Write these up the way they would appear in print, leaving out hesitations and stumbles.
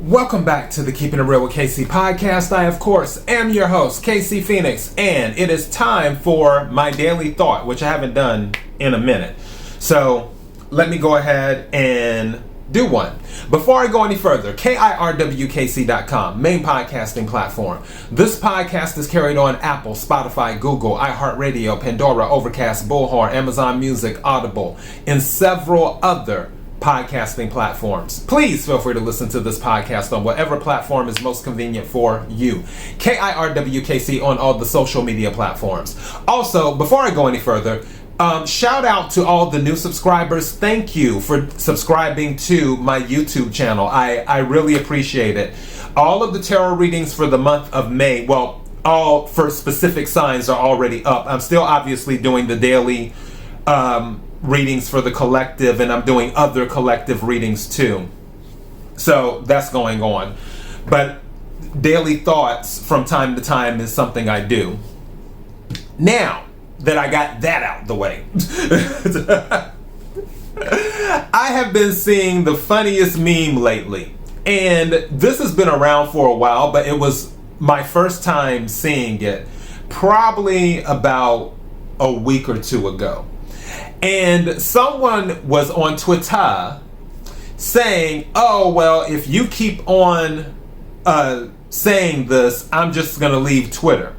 Welcome back to the Keeping It Real with KC podcast. I, of course, am your host, KC Phoenix, and it is time for my daily thought, which I haven't done in a minute. So let me go ahead and do one. Before I go any further, KIRWKC.com, main podcasting platform. This podcast is carried on Apple, Spotify, Google, iHeartRadio, Pandora, Overcast, Bullhorn, Amazon Music, Audible, and several other podcasting platforms. Please feel free to listen to this podcast on whatever platform is most convenient for you. KIRWKC on all the social media platforms. Also, before I go any further, shout out to all the new subscribers. Thank you for subscribing to my YouTube channel. I really appreciate it. All of the tarot readings for the month of May, well, all for specific signs are already up. I'm still obviously doing the daily readings for the collective, and I'm doing other collective readings too. So that's going on. But daily thoughts from time to time is something I do. Now that I got that out the way, I have been seeing the funniest meme lately. And this has been around for a while, but it was my first time seeing it probably about a week or two ago. And someone was on Twitter saying, oh, well, if you keep on saying this, I'm just going to leave Twitter.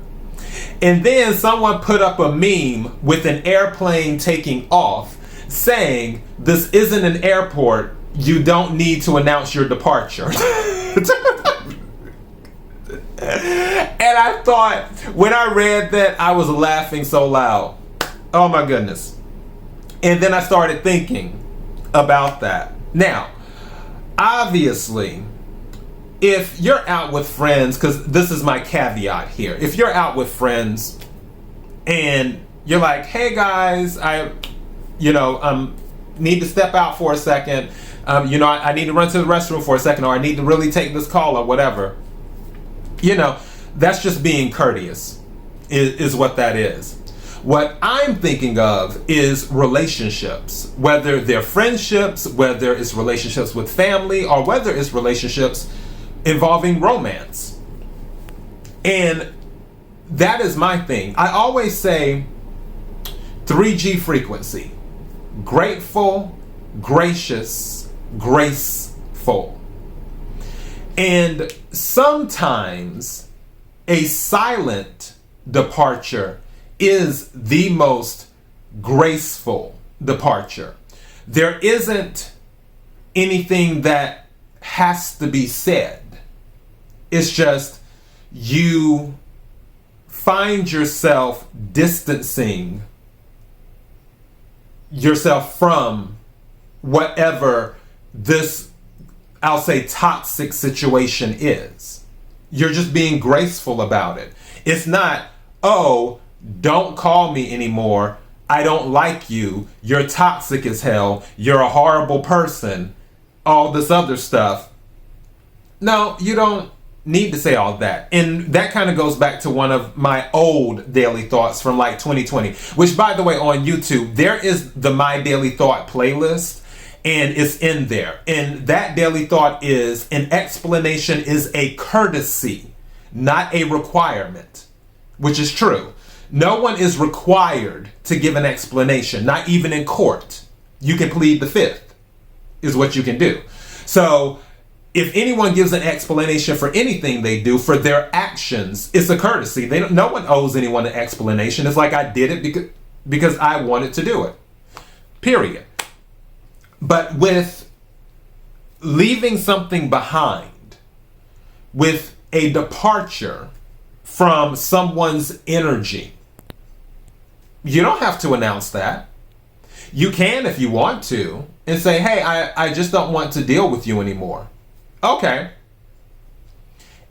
And then someone put up a meme with an airplane taking off saying, this isn't an airport. You don't need to announce your departure. And I thought, when I read that, I was laughing so loud. Oh, my goodness. And then I started thinking about that. Now, obviously, if you're out with friends, because this is my caveat here. If you're out with friends and you're like, hey guys, I need to step out for a second. I need to run to the restroom for a second, or I need to really take this call or whatever. That's just being courteous is what that is. What I'm thinking of is relationships, whether they're friendships, whether it's relationships with family, or whether it's relationships involving romance. And that is my thing. I always say 3G frequency: grateful, gracious, graceful. And sometimes a silent departure is the most graceful departure. There isn't anything that has to be said. It's just you find yourself distancing yourself from whatever this, I'll say, toxic situation is. You're just being graceful about it. It's not, oh, don't call me anymore. I don't like you. You're toxic as hell. You're a horrible person. All this other stuff. No, you don't need to say all that. And that kind of goes back to one of my old daily thoughts from like 2020, which, by the way, on YouTube, there is the My Daily Thought playlist, and it's in there. And that daily thought is, an explanation is a courtesy, not a requirement, which is true. No one is required to give an explanation, not even in court. You can plead the fifth, is what you can do. So if anyone gives an explanation for anything they do, for their actions, it's a courtesy. No one owes anyone an explanation. It's like, I did it because I wanted to do it. Period. But with leaving something behind, with a departure from someone's energy, you don't have to announce that. You can, if you want to, and say, hey, I just don't want to deal with you anymore. Okay.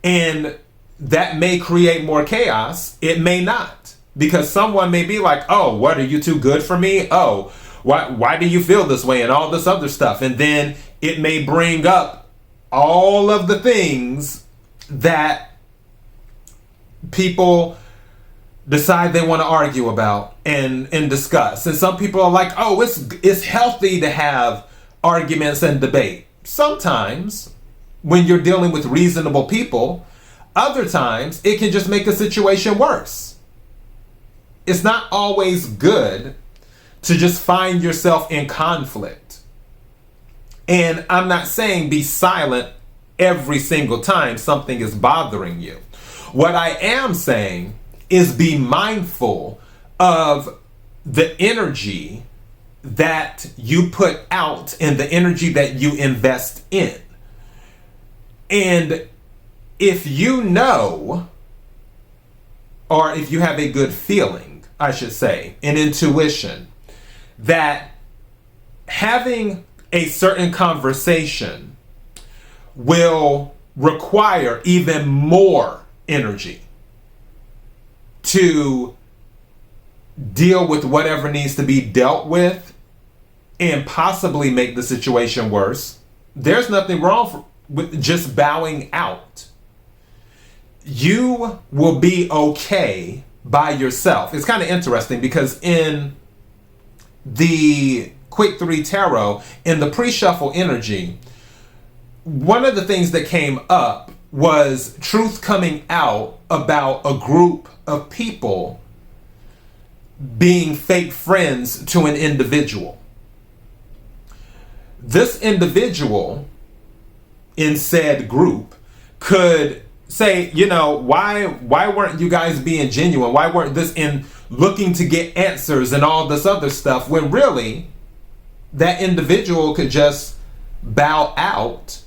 And that may create more chaos. It may not. Because someone may be like, oh, what, are you too good for me? Oh, why do you feel this way? And all this other stuff. And then it may bring up all of the things that people decide they want to argue about and discuss. And some people are like, oh, it's healthy to have arguments and debate. Sometimes, when you're dealing with reasonable people. Other times, it can just make a situation worse. It's not always good to just find yourself in conflict. And I'm not saying be silent every single time something is bothering you. What I am saying is be mindful of the energy that you put out and the energy that you invest in. And if you know, or if you have a good feeling, I should say, an intuition, that having a certain conversation will require even more energy to deal with whatever needs to be dealt with and possibly make the situation worse, there's nothing wrong with just bowing out. You will be okay by yourself. It's kind of interesting because in the Quick 3 Tarot, in the pre-shuffle energy, one of the things that came up was truth coming out about a group of people being fake friends to an individual. This individual in said group could say, you know, why weren't you guys being genuine? Why weren't this in looking to get answers and all this other stuff, when really that individual could just bow out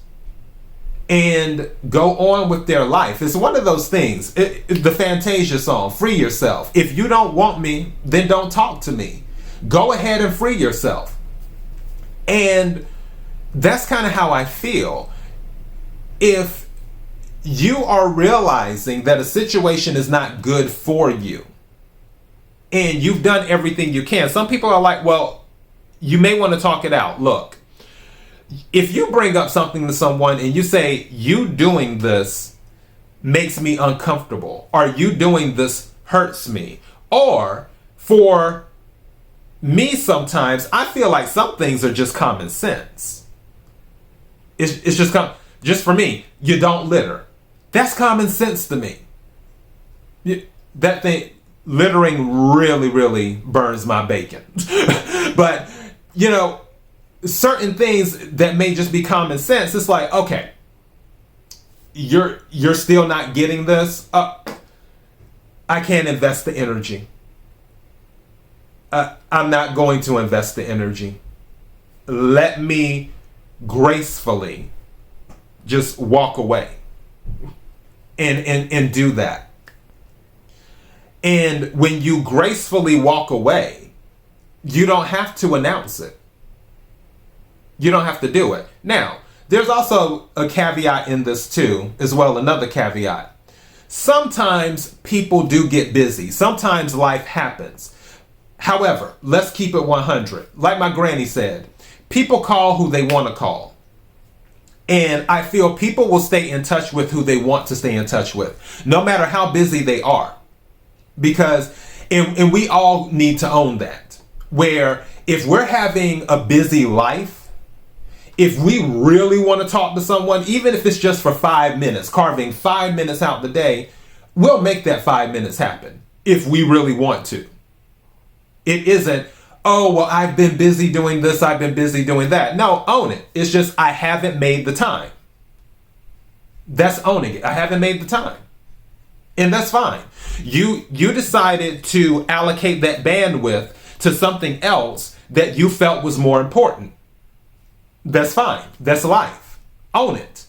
and go on with their life. It's one of those things, the Fantasia song, free yourself. If you don't want me, then don't talk to me. Go ahead and free yourself. And that's kind of how I feel. If you are realizing that a situation is not good for you and you've done everything you can, some people are like, well, you may want to talk it out. Look, if you bring up something to someone and you say, you doing this makes me uncomfortable, or you doing this hurts me, or for me sometimes I feel like some things are just common sense. It's just for me, you don't litter. That's common sense to me. That thing, littering really, really burns my bacon. But, you know, certain things that may just be common sense, it's like, okay, you're still not getting this. I can't invest the energy. I'm not going to invest the energy. Let me gracefully just walk away and do that. And when you gracefully walk away, you don't have to announce it. You don't have to do it. Now, there's also a caveat in this too, as well, another caveat. Sometimes people do get busy. Sometimes life happens. However, let's keep it 100. Like my granny said, people call who they want to call. And I feel people will stay in touch with who they want to stay in touch with, no matter how busy they are. Because, and we all need to own that, where if we're having a busy life, if we really want to talk to someone, even if it's just for 5 minutes, carving 5 minutes out the day, we'll make that 5 minutes happen if we really want to. It isn't, oh, well, I've been busy doing this, I've been busy doing that. No, own it. It's just, I haven't made the time. That's owning it. I haven't made the time. And that's fine. You decided to allocate that bandwidth to something else that you felt was more important. That's fine. That's life. Own it.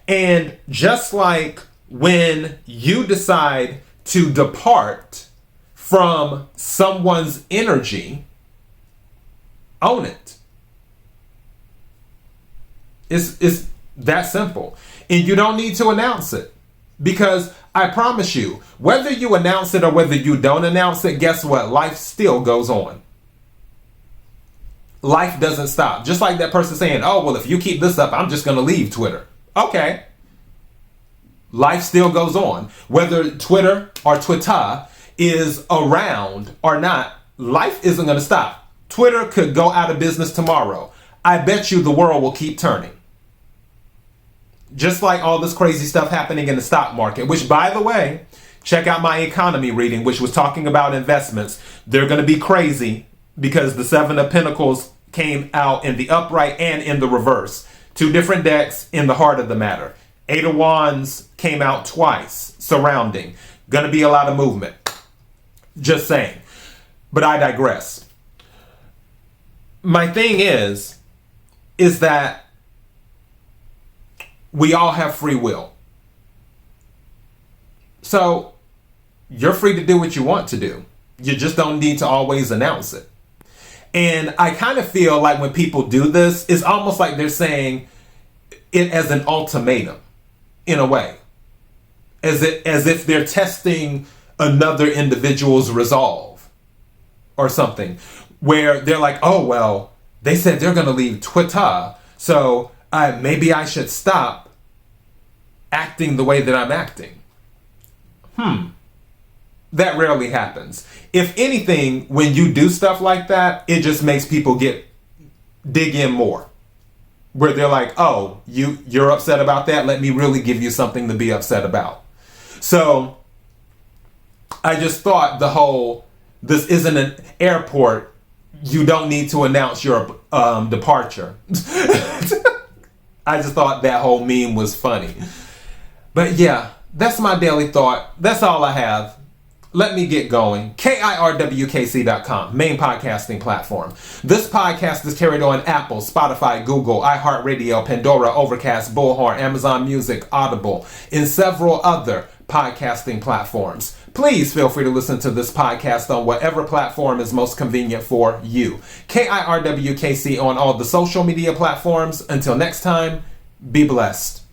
And just like when you decide to depart from someone's energy, own it. It's that simple. And you don't need to announce it. Because I promise you, whether you announce it or whether you don't announce it, guess what? Life still goes on. Life doesn't stop. Just like that person saying, oh, well, if you keep this up, I'm just going to leave Twitter. Okay. Life still goes on. Whether Twitter or Twitter is around or not, life isn't going to stop. Twitter could go out of business tomorrow. I bet you the world will keep turning. Just like all this crazy stuff happening in the stock market, which, by the way, check out my economy reading, which was talking about investments. They're going to be crazy because the Seven of Pentacles came out in the upright and in the reverse. Two different decks in the heart of the matter. Eight of Wands came out twice, surrounding. Going to be a lot of movement. Just saying. But I digress. My thing is that we all have free will. So you're free to do what you want to do. You just don't need to always announce it. And I kind of feel like when people do this, it's almost like they're saying it as an ultimatum, in a way. As if they're testing another individual's resolve or something. Where they're like, oh, well, they said they're going to leave Twitter, so maybe I should stop acting the way that I'm acting. That rarely happens. If anything, when you do stuff like that, it just makes people dig in more. Where they're like, oh, you're upset about that? Let me really give you something to be upset about. So I just thought this isn't an airport. You don't need to announce your departure. I just thought that whole meme was funny. But yeah, that's my daily thought. That's all I have. Let me get going. KIRWKC.com, main podcasting platform. This podcast is carried on Apple, Spotify, Google, iHeartRadio, Pandora, Overcast, Bullhorn, Amazon Music, Audible, and several other podcasting platforms. Please feel free to listen to this podcast on whatever platform is most convenient for you. KIRWKC on all the social media platforms. Until next time, be blessed.